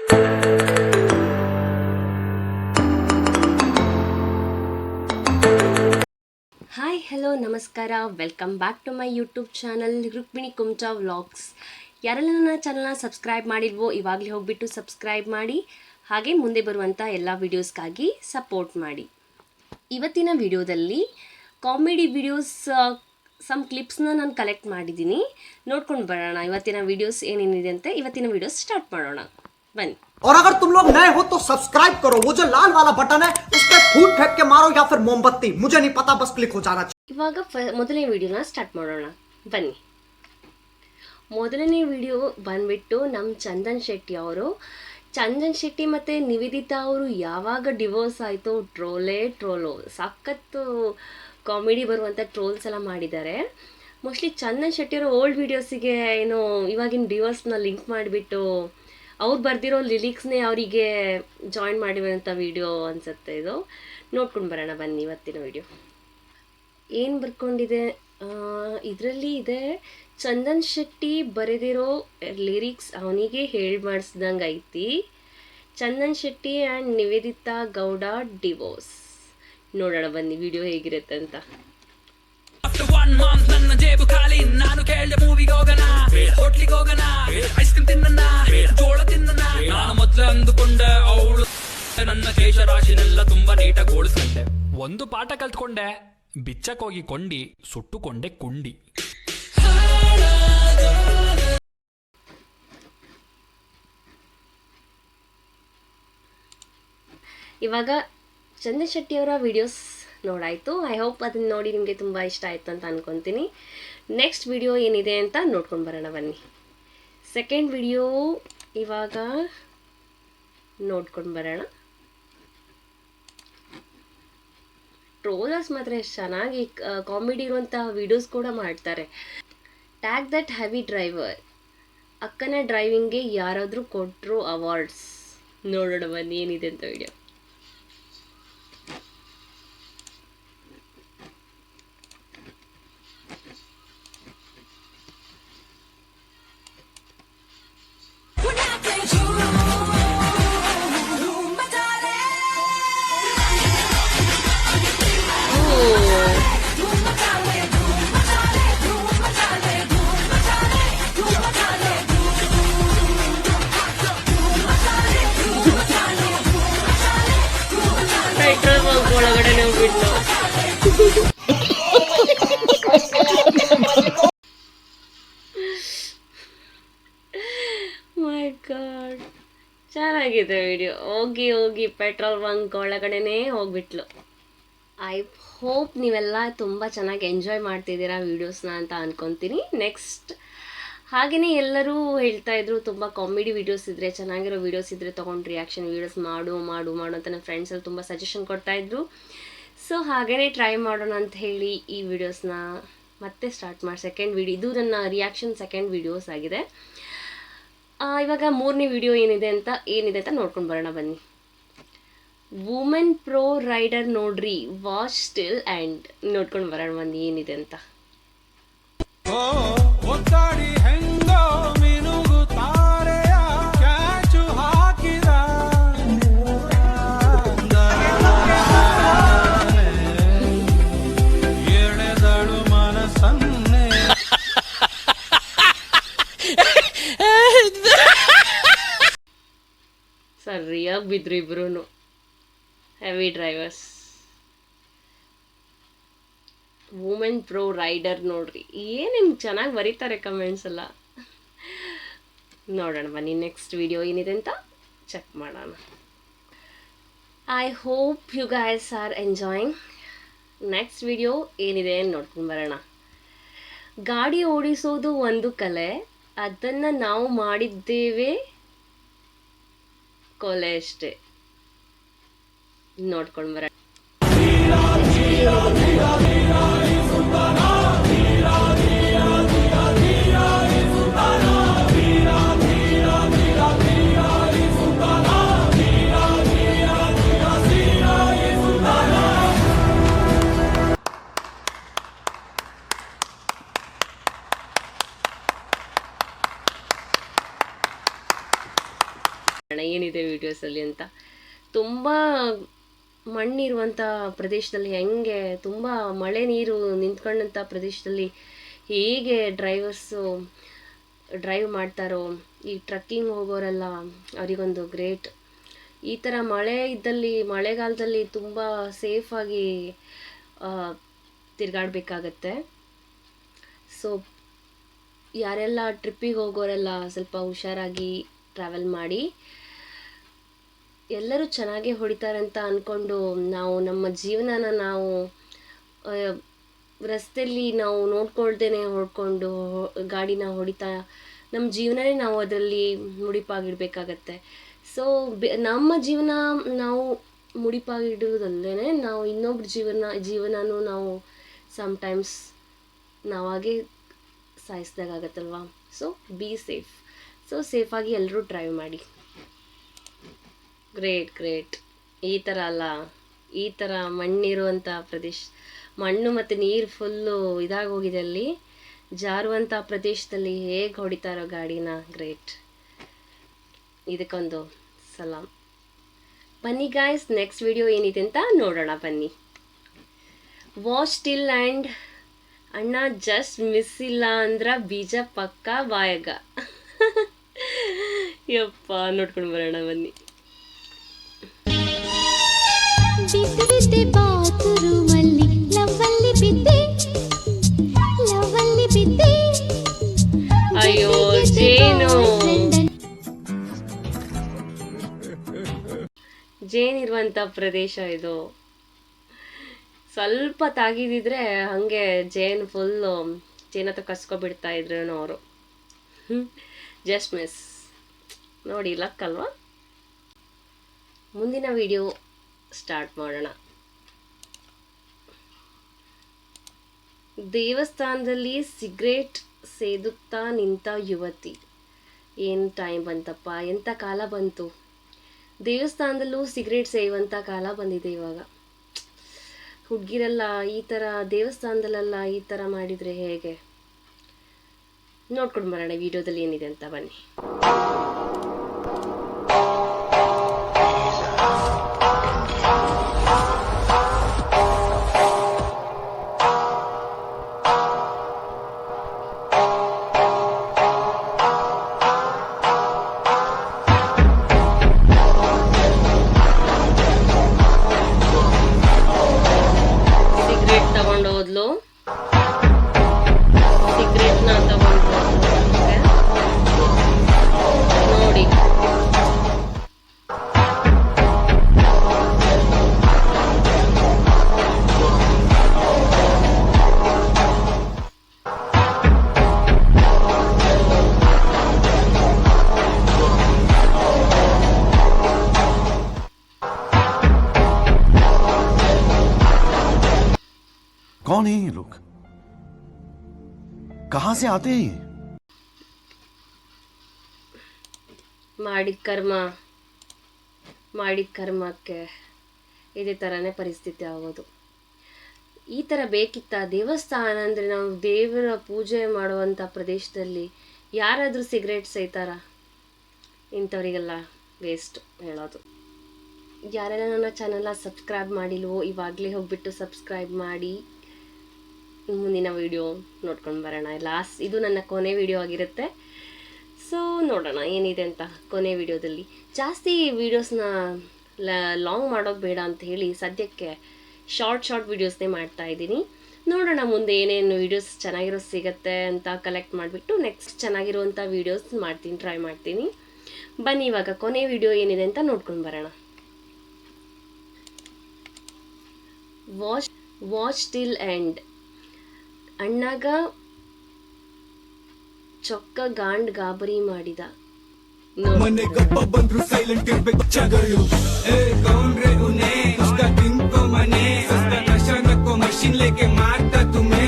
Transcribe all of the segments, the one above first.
Hi hello ನಮಸ್ಕಾರ, welcome back to my YouTube channel Rukmini Kumta vlogs. ಯಾರೆಲ್ಲ ನನ್ನ ಚಾನಲ್ನ ಸಬ್ಸ್ಕ್ರೈಬ್ ಮಾಡಿಲ್ವೋ ಇವಾಗಲೇ ಹೋಗ್ಬಿಟ್ಟು ಸಬ್ಸ್ಕ್ರೈಬ್ ಮಾಡಿ, ಹಾಗೆ ಮುಂದೆ ಬರುವಂಥ ಎಲ್ಲ ವೀಡಿಯೋಸ್ಗಾಗಿ ಸಪೋರ್ಟ್ ಮಾಡಿ. ಇವತ್ತಿನ ವಿಡಿಯೋದಲ್ಲಿ ಕಾಮಿಡಿ ವಿಡಿಯೋಸ್ ಸಮ್ ಕ್ಲಿಪ್ಸ್ನ ನಾನು ಕಲೆಕ್ಟ್ ಮಾಡಿದ್ದೀನಿ, ನೋಡ್ಕೊಂಡು ಬರೋಣ ಇವತ್ತಿನ ವಿಡಿಯೋಸ್ ಏನೇನಿದೆ ಅಂತ. ಇವತ್ತಿನ ವಿಡಿಯೋಸ್ ಸ್ಟಾರ್ಟ್ ಮಾಡೋಣ ಬನ್ನಿ. और अगर तुम लोग नए हो तो सब्सक्राइब करो, वो जो लाल वाला बटन है उस पर फूट फेंक के मारो या फिर मोमबत्ती, मुझे नहीं पता, बस क्लिक हो जाना चाहिए. ಇವಾಗ ಮೊದಲನೇ ವಿಡಿಯೋನ ಸ್ಟಾರ್ಟ್ ಮಾಡೋಣ ಬನ್ನಿ. ಮೊದಲನೇ ವಿಡಿಯೋ ಬಂದ್ಬಿಟ್ಟು ನಮ್ಮ ಚಂದನ್ ಶೆಟ್ಟಿ ಅವರು. ಚಂದನ್ ಶೆಟ್ಟಿ ಮತ್ತು ನಿವೇದಿತಾ ಅವರು ಯಾವಾಗ ಡಿವೋರ್ಸ್ ಆಯಿತು ಟ್ರೋಲು ಸಖತ್ತು ಕಾಮಿಡಿ ಬರುವಂಥ ಟ್ರೋಲ್ಸ್ ಎಲ್ಲ ಮಾಡಿದ್ದಾರೆ. ಮೋಸ್ಟ್ಲಿ ಚಂದನ್ ಶೆಟ್ಟಿಯವರು ಓಲ್ಡ್ ವೀಡಿಯೋಸಿಗೆ ಏನೋ ಇವಾಗಿನ ಡಿವೋರ್ಸ್ನ ಲಿಂಕ್ ಮಾಡಿಬಿಟ್ಟು ಅವ್ರು ಬರೆದಿರೋ ಲಿರಿಕ್ಸ್ನೇ ಅವರಿಗೆ ಜಾಯಿನ್ ಮಾಡಿರುವಂಥ ವಿಡಿಯೋ ಅನಿಸುತ್ತೆ ಇದು. ನೋಡ್ಕೊಂಡು ಬರೋಣ ಬನ್ನಿ ಇವತ್ತಿನ ವಿಡಿಯೋ. ಏನು ಬರ್ಕೊಂಡಿದೆ ಇದರಲ್ಲಿ ಇದೆ, ಚಂದನ್ ಶೆಟ್ಟಿ ಬರೆದಿರೋ ಲಿರಿಕ್ಸ್ ಅವನಿಗೆ ಹೇಳಿ ಮಾಡಿಸ್ದಂಗೆ ಐತಿ. Chandan Shetty and Nivedita Gowda divorce. ನೋಡೋಣ ಬನ್ನಿ ವಿಡಿಯೋ ಹೇಗಿರುತ್ತೆ ಅಂತ. ನನ್ನ ಜೇಬು ಖಾಲಿ, ನಾನು ಕೇಳಿದೆ ಮೂವಿಗೆ ಹೋಗೋಣ, ಹೋಟ್ಲಿಗೆ ಹೋಗೋಣ, ಐಸ್ ಕ್ರೀಮ್ ತಿನ್ನೋಣ, ಜೋಳ ತಿನ್ನೋಣ. ನಾನು ಮೊದಲೇ ಅಂದುಕೊಂಡೆ ಅವಳು ನನ್ನ ಕೇಶರಾಶಿನೆಲ್ಲ ತುಂಬಾ ನೀಟಾಗಿ ಓಡಿಸ್ಕೊಂಡೆ. ಒಂದು ಪಾಠ ಕಲ್ತ್ಕೊಂಡೆ, ಬಿಚ್ಚಕ್ ಹೋಗಿ ಕೊಂಡಿ, ಸುಟ್ಟುಕೊಂಡೆ ಕುಂಡಿ. ಇವಾಗ ಚಂದನ್ ಶೆಟ್ಟಿಯವರ ವಿಡಿಯೋಸ್ ನೋಡಾಯಿತು. ಐ ಹೋಪ್ ಅದನ್ನು ನೋಡಿ ನಿಮಗೆ ತುಂಬ ಇಷ್ಟ ಆಯಿತು ಅಂತ ಅಂದ್ಕೊತೀನಿ. ನೆಕ್ಸ್ಟ್ ವಿಡಿಯೋ ಏನಿದೆ ಅಂತ ನೋಡ್ಕೊಂಡು ಬರೋಣ ಬನ್ನಿ. ಸೆಕೆಂಡ್ ವಿಡಿಯೋ ಇವಾಗ ನೋಡ್ಕೊಂಡು ಬರೋಣ. ಟ್ರೋಲರ್ಸ್ ಮಾತ್ರ ಎಷ್ಟು ಚೆನ್ನಾಗಿ ಕಾಮಿಡಿ ಇರುವಂತಹ ವಿಡಿಯೋಸ್ ಕೂಡ ಮಾಡ್ತಾರೆ. ಟ್ಯಾಗ್ ದಟ್ ಹೆವಿ ಡ್ರೈವರ್, ಅಕ್ಕನ ಡ್ರೈವಿಂಗ್ಗೆ ಯಾರಾದರೂ ಕೊಟ್ಟರು ಅವಾರ್ಡ್ಸ್. ನೋಡೋಣ ಬನ್ನಿ ಏನಿದೆ ಅಂತ ವಿಡಿಯೋ. ಪೆಟ್ರೋಲ್ ಬಂಕ್ ಒಳಗಡೆ ಹೋಗ್ಬಿಟ್ಟು ಮೈ ಗಾಡ್, ಚೆನ್ನಾಗಿದೆ ವಿಡಿಯೋ. ಹೋಗಿ ಪೆಟ್ರೋಲ್ ಬಂಕ್ ಒಳಗಡೆನೇ ಹೋಗ್ಬಿಟ್ಲು. ಐ ಹೋಪ್ ನೀವೆಲ್ಲ ತುಂಬ ಚೆನ್ನಾಗಿ ಎಂಜಾಯ್ ಮಾಡ್ತಿದ್ದೀರಾ ವೀಡಿಯೋಸ್ನ ಅಂತ ಅಂದ್ಕೊತೀನಿ. ನೆಕ್ಸ್ಟ್ ಹಾಗೆಯೇ ಎಲ್ಲರೂ ಹೇಳ್ತಾಯಿದ್ರು ತುಂಬ ಕಾಮಿಡಿ ವೀಡಿಯೋಸ್ ಇದ್ದರೆ, ಚೆನ್ನಾಗಿರೋ ವೀಡಿಯೋಸ್ ಇದ್ದರೆ ತೊಗೊಂಡು ರಿಯಾಕ್ಷನ್ ವೀಡಿಯೋಸ್ ಮಾಡು ಅಂತ ನನ್ನ ಫ್ರೆಂಡ್ಸಲ್ಲಿ ತುಂಬ ಸಜೆಷನ್ ಕೊಡ್ತಾಯಿದ್ರು. ಸೊ ಹಾಗೆಯೇ ಟ್ರೈ ಮಾಡೋಣ ಅಂತ ಹೇಳಿ ಈ ವಿಡಿಯೋಸ್ನ ಮತ್ತೆ ಸ್ಟಾರ್ಟ್ ಮಾಡಿ ಸೆಕೆಂಡ್ ವಿಡಿಯೋ. ಇದು ನನ್ನ ರಿಯಾಕ್ಷನ್ ಸೆಕೆಂಡ್ ವಿಡಿಯೋಸ್ ಆಗಿದೆ. ಇವಾಗ ಮೂರನೇ ವಿಡಿಯೋ ಏನಿದೆ ಅಂತ ನೋಡ್ಕೊಂಡು ಬರೋಣ ಬನ್ನಿ. ವುಮೆನ್ ಪ್ರೋ ರೈಡರ್ ನೋಡ್ರಿ, ವಾಚ್ ಸ್ಟಿಲ್ ಆ್ಯಂಡ್ ನೋಡ್ಕೊಂಡು ಬರೋಣ ಬನ್ನಿ ಏನಿದೆ ಅಂತ. ಸರಿಯಾಗಿ ಬಿದ್ರು ಇಬ್ರು heavy drivers. Women pro rider ನೋಡ್ರಿ, ಏನೇನು ಚೆನ್ನಾಗಿ ಬರೀತಾರೆ ಕಮೆಂಟ್ಸ್ ಎಲ್ಲ. ನೋಡೋಣ ಬನ್ನಿ ನೆಕ್ಸ್ಟ್ ವಿಡಿಯೋ ಏನಿದೆ ಅಂತ ಚೆಕ್ ಮಾಡೋಣ. I hope you guys are enjoying. Next video ಏನಿದೆ ನೋಡ್ಕೊಂಡು ಬರೋಣ. ಗಾಡಿ ಓಡಿಸೋದು ಒಂದು ಕಲೆ, ಅದನ್ನು ನಾವು ಮಾಡಿದ್ದೇವೆ ಕೊಲೆ ಅಷ್ಟೇ. ನೋಡ್ಕೊಂಡು ಬರೋಣ. ಬರೋಣ ಏನಿದೆ ವೀಡಿಯೋಸಲ್ಲಿ ಅಂತ. ತುಂಬ ಮಣ್ಣಿರುವಂಥ ಪ್ರದೇಶದಲ್ಲಿ ಹೆಂಗೆ, ತುಂಬ ಮಳೆ ನೀರು ನಿಂತ್ಕೊಂಡಂಥ ಪ್ರದೇಶದಲ್ಲಿ ಹೇಗೆ ಡ್ರೈವರ್ಸು ಡ್ರೈವ್ ಮಾಡ್ತಾರೋ, ಈ ಟ್ರಕ್ಕಿಂಗ್ ಹೋಗೋರೆಲ್ಲ ಅವರಿಗೊಂದು ಗ್ರೇಟ್. ಈ ಥರ ಮಳೆ ಇದ್ದಲ್ಲಿ, ಮಳೆಗಾಲದಲ್ಲಿ ತುಂಬ ಸೇಫಾಗಿ ತಿರುಗಾಡಬೇಕಾಗತ್ತೆ. ಸೊ ಯಾರೆಲ್ಲ ಟ್ರಿಪ್ಪಿಗೆ ಹೋಗೋರೆಲ್ಲ ಸ್ವಲ್ಪ ಹುಷಾರಾಗಿ ಟ್ರಾವೆಲ್ ಮಾಡಿ. ಎಲ್ಲರೂ ಚೆನ್ನಾಗೇ ಹೊಡಿತಾರೆ ಅಂತ ಅಂದ್ಕೊಂಡು ನಾವು ನಮ್ಮ ಜೀವನನ ನಾವು ರಸ್ತೆಯಲ್ಲಿ ನಾವು ನೋಡ್ಕೊಳ್ದೇನೆ ಹೊಡ್ಕೊಂಡು ಗಾಡಿನ ಹೊಡಿತಾ ನಮ್ಮ ಜೀವನನೇ ನಾವು ಅದರಲ್ಲಿ ಮುಡಿಪಾಗಿಡಬೇಕಾಗತ್ತೆ. ಸೊ ನಮ್ಮ ಜೀವನ ನಾವು ಮುಡಿಪಾಗಿಡುವುದಲ್ಲೇ ನಾವು ಇನ್ನೊಬ್ರ ಜೀವನನೂ ನಾವು ಸಮ್ಟೈಮ್ಸ್ ನಾವಾಗೆ ಸಾಯಿಸ್ದಾಗತ್ತಲ್ವ. So be safe. ಸೊ ಸೇಫಾಗಿ ಎಲ್ಲರೂ ಡ್ರೈವ್ ಮಾಡಿ. ಗ್ರೇಟ್. ಈ ಥರ ಅಲ್ಲ, ಈ ಥರ ಮಣ್ಣಿರುವಂಥ ಪ್ರದೇಶ, ಮಣ್ಣು ಮತ್ತು ನೀರು ಫುಲ್ಲು ಇದಾಗೋಗಿದೆ ಅಲ್ಲಿ, ಜಾರುವಂಥ ಪ್ರದೇಶದಲ್ಲಿ ಹೇಗೆ ಹೊಡಿತಾರೋ ಗಾಡಿನ. ಗ್ರೇಟ್. ಇದಕ್ಕೊಂದು ಸಲಾಮ್. ಬನ್ನಿ ಗಾಯ್ಸ್, ನೆಕ್ಸ್ಟ್ ವಿಡಿಯೋ ಏನಿದೆ ಅಂತ ನೋಡೋಣ ಬನ್ನಿ. ವಾಚ್ ಟಿಲ್ ಆ್ಯಂಡ್ ಅಣ್ಣ ಜಸ್ಟ್ ಮಿಸ್ ಇಲ್ಲ ಅಂದ್ರ ಬೀಜ ಪಕ್ಕ ಬಾಯಗ. ಯಪ್ಪ, ನೋಡ್ಕೊಂಡು ಬರೋಣ ಬನ್ನಿ. ಅಯ್ಯೋ ಜೇನು, ಜೇನಿರುವಂಥ ಪ್ರದೇಶ ಇದು. ಸ್ವಲ್ಪ ತಾಗಿದಿದ್ರೆ ಹಾಗೆ ಜೇನು ಫುಲ್ಲು ಜೇನತ್ರ ಕಸ್ಕೊಬಿಡ್ತಾ ಇದ್ರು ಅವರು. ಜಸ್ಟ್ ಮಿಸ್ ನೋಡಿ, ಲಕ್ ಅಲ್ವಾ. ಮುಂದಿನ ವಿಡಿಯೋ ಸ್ಟಾರ್ಟ್ ಮಾಡೋಣ. ದೇವಸ್ಥಾನದಲ್ಲಿ ಸಿಗರೇಟ್ ಸೇದುತ್ತಾ ನಿಂತ ಯುವತಿ. ಏನು ಟೈಮ್ ಬಂತಪ್ಪ, ಎಂಥ ಕಾಲ ಬಂತು. ದೇವಸ್ಥಾನದಲ್ಲೂ ಸಿಗರೇಟ್ ಸೇಯುವಂಥ ಕಾಲ ಬಂದಿದೆ ಇವಾಗ. ಹುಡುಗಿರೆಲ್ಲ ಈ ಥರ ದೇವಸ್ಥಾನದಲ್ಲೆಲ್ಲ ಈ ಥರ ಮಾಡಿದರೆ ಹೇಗೆ? ನೋಡ್ಕೊಂಡು ಬರೋಣ ವಿಡಿಯೋದಲ್ಲಿ ಏನಿದೆ ಅಂತ ಬನ್ನಿ. ಸಿಗರೇಟ್ನ ತಗೊಂಡು ನೋಡಿ. कौन है ये लोग? कहां से आते हैं ये? ಮಾಡಿದ ಕರ್ಮಕ್ಕೆ ಇದೇ ಥರನೇ ಪರಿಸ್ಥಿತಿ ಆಗೋದು. ಈ ಥರ ಬೇಕಿತ್ತ? ದೇವಸ್ಥಾನ ಅಂದರೆ ನಾವು ದೇವರ ಪೂಜೆ ಮಾಡುವಂಥ ಪ್ರದೇಶದಲ್ಲಿ ಯಾರಾದರೂ ಸಿಗರೇಟ್ ಸೇಯ್ತಾರ? ಇಂಥವರಿಗೆಲ್ಲ ವೇಸ್ಟ್ ಹೇಳೋದು. ಯಾರೆಲ್ಲ ನನ್ನ ಚಾನಲ್ನ ಸಬ್ಸ್ಕ್ರೈಬ್ ಮಾಡಿಲ್ವೋ ಇವಾಗಲೇ ಹೋಗ್ಬಿಟ್ಟು ಸಬ್ಸ್ಕ್ರೈಬ್ ಮಾಡಿ ಮುಂದಿನ ವಿಡಿಯೋ ನೋಡ್ಕೊಂಡು ಬರೋಣ. ಇದು ನನ್ನ ಕೊನೆ ವಿಡಿಯೋ ಆಗಿರುತ್ತೆ. ಸೊ ನೋಡೋಣ ಏನಿದೆ ಅಂತ ಕೊನೆ ವಿಡಿಯೋದಲ್ಲಿ. ಜಾಸ್ತಿ ವೀಡಿಯೋಸ್ನ ಲಾಂಗ್ ಮಾಡೋದು ಬೇಡ ಅಂತ ಹೇಳಿ ಸದ್ಯಕ್ಕೆ ಶಾರ್ಟ್ ವೀಡಿಯೋಸ್ನೇ ಮಾಡ್ತಾ ಇದ್ದೀನಿ. ನೋಡೋಣ ಮುಂದೆ ಏನೇನು ವೀಡಿಯೋಸ್ ಚೆನ್ನಾಗಿರೋ ಸಿಗುತ್ತೆ ಅಂತ ಕಲೆಕ್ಟ್ ಮಾಡಿಬಿಟ್ಟು ನೆಕ್ಸ್ಟ್ ಚೆನ್ನಾಗಿರುವಂಥ ವೀಡಿಯೋಸ್ ಟ್ರೈ ಮಾಡ್ತೀನಿ. ಬನ್ನಿ ಇವಾಗ ಕೊನೆ ವಿಡಿಯೋ ಏನಿದೆ ಅಂತ ನೋಡ್ಕೊಂಡು ಬರೋಣ. Watch till end. ಅಣ್ಣಗ ಚೊಕ್ಕ ಗಾಂಡ್ ಗಾಬರಿ ಮಾಡಿದ. ಮನೆ ಗಪ್ಪ ಬಂದ್ರು ಸೈಲೆಂಟ್ ಇರ್ಬೇಕು ಚಗಳು. ಕೌನ್ರೆ ಉನೆ ಉಸ್ಕಾ ತಿನ್ಕೋ ಮನೆ ಉಸ್ಕಾ ನಶಾ ನಕ್ಕೋ ಮಷೀನ್ ಲೇಕೆ ಮಾರ್ತಾ ತುಮೆ.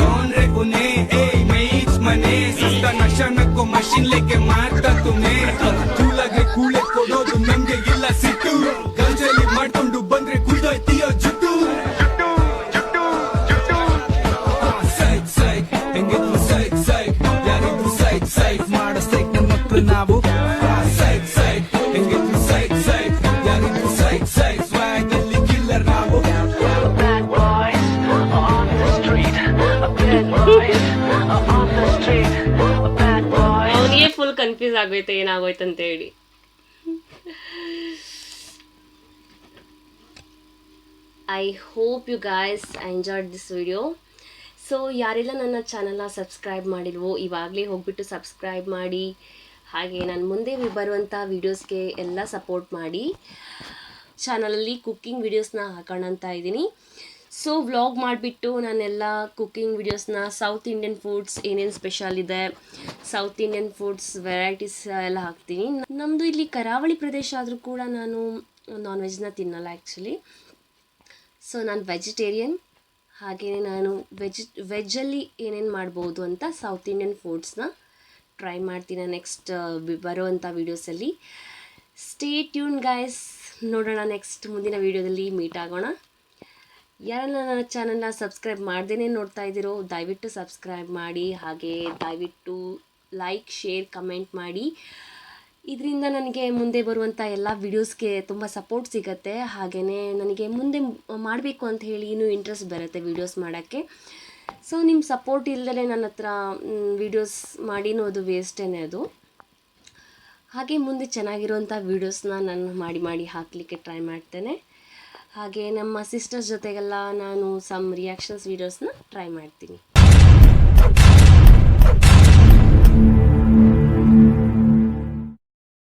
ಕೌನ್ರೆ ಉನೆ ಮೈಚ್ ಮನೆ ಉಸ್ಕಾ ನಶಾ ನಕ್ಕೋ ಮಷೀನ್ ಲೇಕೆ ಮಾರ್ತಾ ತುಮೆ. ಕೂಲಾಗೆ ಕೂಳೆ ಕೊಡೋದು ನಮ್ಗೆ ಇಲ್ಲ ಸಿಟ್ಟು. ಗಂಜಲಿ ಮಾಡ್ಕೊಂಡು ಬಂದ್ರೆ ಕುಯ್ದೋಯ್ತೀಯೋ ಜುಟ್ಟು. ನಾವು ಕನ್ಫ್ಯೂಸ್ ಆಗೋಯ್ತು ಏನಾಗೋಯ್ತು ಅಂತ ಹೇಳಿ. I hope you guys enjoyed this video. So ಯಾರೆಲ್ಲ ನನ್ನ ಚಾನಲ್ನ ಸಬ್ಸ್ಕ್ರೈಬ್ ಮಾಡಿಲ್ವೋ ಇವಾಗಲೇ ಹೋಗ್ಬಿಟ್ಟು ಸಬ್ಸ್ಕ್ರೈಬ್ ಮಾಡಿ. ಹಾಗೆ ನಾನು ಮುಂದೆ ಬರುವಂಥ ವೀಡಿಯೋಸ್ಗೆ ಎಲ್ಲ ಸಪೋರ್ಟ್ ಮಾಡಿ. ಚಾನಲಲ್ಲಿ ಕುಕ್ಕಿಂಗ್ ವೀಡಿಯೋಸ್ನ ಹಾಕೋಣ ಅಂತ ಇದ್ದೀನಿ. ಸೊ ವ್ಲಾಗ್ ಮಾಡಿಬಿಟ್ಟು ನಾನೆಲ್ಲ ಕುಕ್ಕಿಂಗ್ ವೀಡಿಯೋಸ್ನ ಸೌತ್ ಇಂಡಿಯನ್ ಫುಡ್ಸ್ ಏನೇನು ಸ್ಪೆಷಲ್ ಇದೆ, ಸೌತ್ ಇಂಡಿಯನ್ ಫುಡ್ಸ್ ವೆರೈಟೀಸ್ ಎಲ್ಲ ಹಾಕ್ತೀನಿ. ನಮ್ಮದು ಇಲ್ಲಿ ಕರಾವಳಿ ಪ್ರದೇಶ ಆದರೂ ಕೂಡ ನಾನು ನಾನ್ ವೆಜ್ನ ತಿನ್ನಲ್ಲ ಆ್ಯಕ್ಚುಲಿ. ಸೊ ನಾನು ವೆಜಿಟೇರಿಯನ್. ಹಾಗೆಯೇ ನಾನು ವೆಜ್ಜಲ್ಲಿ ಏನೇನು ಮಾಡ್ಬೋದು ಅಂತ ಸೌತ್ ಇಂಡಿಯನ್ ಫುಡ್ಸ್ನ ಟ್ರೈ ಮಾಡ್ತೀನಿ ನೆಕ್ಸ್ಟ್ ಬರುವಂಥ ವೀಡಿಯೋಸಲ್ಲಿ. Stay tune guys. ನೋಡೋಣ ನೆಕ್ಸ್ಟ್ ಮುಂದಿನ ವೀಡಿಯೋದಲ್ಲಿ ಮೀಟ್ ಆಗೋಣ. ಯಾರೆಲ್ಲ ನನ್ನ ಚಾನಲ್ನ ಸಬ್ಸ್ಕ್ರೈಬ್ ಮಾಡ್ದೇ ನೋಡ್ತಾ ಇದ್ದೀರೋ ದಯವಿಟ್ಟು ಸಬ್ಸ್ಕ್ರೈಬ್ ಮಾಡಿ. ಹಾಗೆ ದಯವಿಟ್ಟು ಲೈಕ್, ಶೇರ್, ಕಮೆಂಟ್ ಮಾಡಿ. ಇದರಿಂದ ನನಗೆ ಮುಂದೆ ಬರುವಂಥ ಎಲ್ಲ ವೀಡಿಯೋಸ್ಗೆ ತುಂಬ ಸಪೋರ್ಟ್ ಸಿಗುತ್ತೆ. ಹಾಗೆಯೇ ನನಗೆ ಮುಂದೆ ಮಾಡಬೇಕು ಅಂತ ಹೇಳಿ ಇನ್ನೂ ಇಂಟ್ರೆಸ್ಟ್ ಬರುತ್ತೆ ವೀಡಿಯೋಸ್ ಮಾಡೋಕ್ಕೆ. ಸೊ ನಿಮ್ಮ ಸಪೋರ್ಟ್ ಇಲ್ಲದೇ ನನ್ನ ಹತ್ರ ವೀಡಿಯೋಸ್ ಮಾಡಿನೂ ಅದು ವೇಸ್ಟೇ ಅದು. ಹಾಗೆ ಮುಂದೆ ಚೆನ್ನಾಗಿರುವಂಥ ವೀಡಿಯೋಸ್ನ ನಾನು ಮಾಡಿ ಹಾಕಲಿಕ್ಕೆ ಟ್ರೈ ಮಾಡ್ತೇನೆ. ಹಾಗೆ ನಮ್ಮ ಸಿಸ್ಟರ್ಸ್ ಜೊತೆಗೆಲ್ಲ ನಾನು ಸಮ್ ರಿಯಾಕ್ಷನ್ಸ್ ವೀಡಿಯೋಸ್ನ ಟ್ರೈ ಮಾಡ್ತೀನಿ.